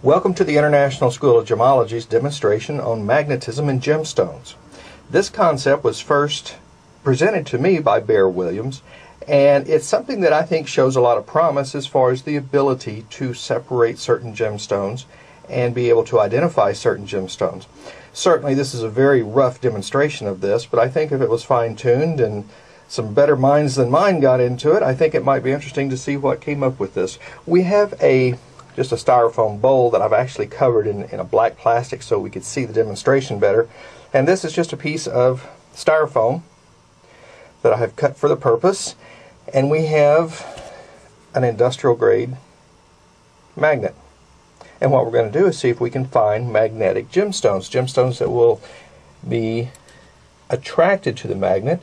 Welcome to the International School of Gemology's demonstration on magnetism in gemstones. This concept was first presented to me by Bear Williams, and it's something that I think shows a lot of promise as far as the ability to separate certain gemstones and be able to identify certain gemstones. Certainly this is a very rough demonstration of this, but I think if it was fine-tuned and some better minds than mine got into it, I think it might be interesting to see what came up with this. We have just a styrofoam bowl that I've actually covered in a black plastic so we could see the demonstration better. And this is just a piece of styrofoam that I have cut for the purpose. And we have an industrial grade magnet. And what we're going to do is see if we can find magnetic gemstones. Gemstones that will be attracted to the magnet.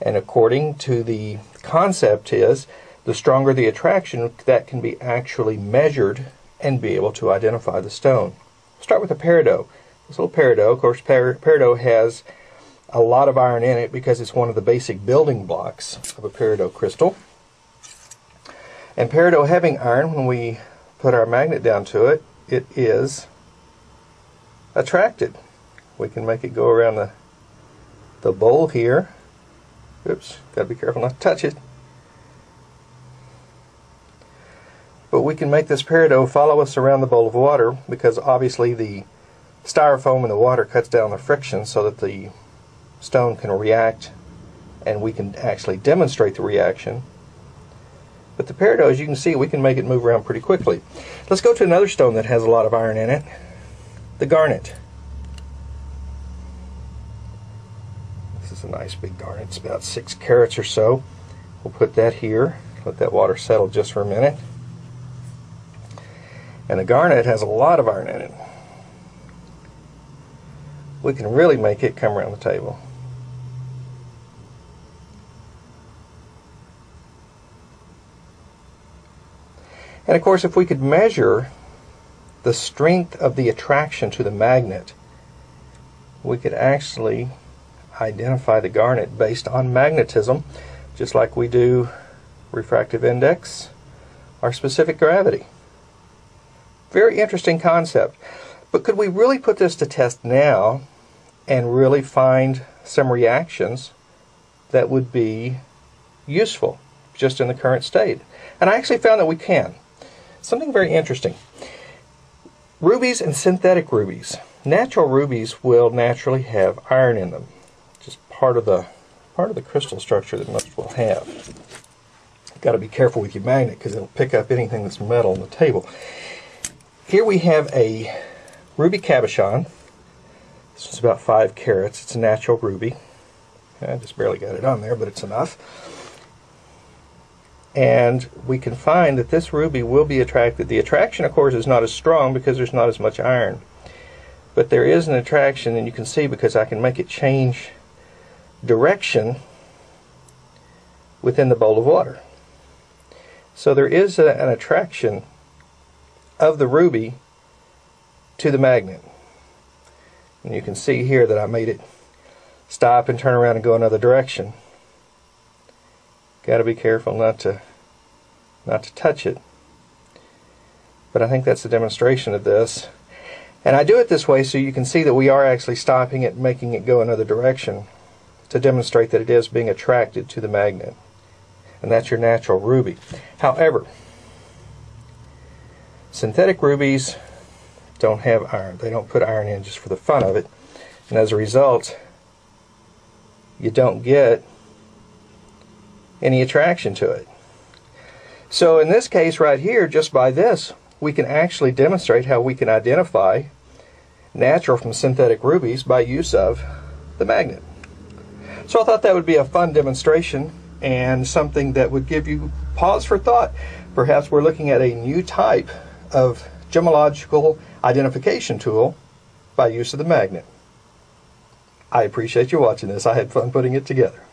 And according to the concept is, the stronger the attraction, that can be actually measured and be able to identify the stone. We'll start with a peridot. This little peridot, of course, peridot has a lot of iron in it because it's one of the basic building blocks of a peridot crystal. And peridot having iron, when we put our magnet down to it, it is attracted. We can make it go around the bowl here. Oops, gotta be careful not to touch it. But we can make this peridot follow us around the bowl of water because obviously the styrofoam in the water cuts down the friction so that the stone can react and we can actually demonstrate the reaction. But the peridot, as you can see, we can make it move around pretty quickly. Let's go to another stone that has a lot of iron in it, the garnet. This is a nice big garnet. It's about 6 carats or so. We'll put that here, let that water settle just for a minute. And the garnet has a lot of iron in it. We can really make it come around the table. And of course, if we could measure the strength of the attraction to the magnet, we could actually identify the garnet based on magnetism, just like we do refractive index or specific gravity. Very interesting concept. But could we really put this to test now and really find some reactions that would be useful just in the current state? And I actually found that we can. Something very interesting. Rubies and synthetic rubies. Natural rubies will naturally have iron in them. Just part of the crystal structure that most will have. You've got to be careful with your magnet because it'll pick up anything that's metal on the table. Here we have a ruby cabochon. This is about 5 carats. It's a natural ruby. I just barely got it on there, but it's enough. And we can find that this ruby will be attracted. The attraction, of course, is not as strong because there's not as much iron. But there is an attraction, and you can see because I can make it change direction within the bowl of water. So there is an attraction of the ruby to the magnet. And you can see here that I made it stop and turn around and go another direction. Got to be careful not to touch it. But I think that's a demonstration of this. And I do it this way so you can see that we are actually stopping it and making it go another direction to demonstrate that it is being attracted to the magnet. And that's your natural ruby. However, synthetic rubies don't have iron. They don't put iron in just for the fun of it. And as a result, you don't get any attraction to it. So in this case right here, just by this, we can actually demonstrate how we can identify natural from synthetic rubies by use of the magnet. So I thought that would be a fun demonstration and something that would give you pause for thought. Perhaps we're looking at a new type of gemological identification tool by use of the magnet. I appreciate you watching this. I had fun putting it together.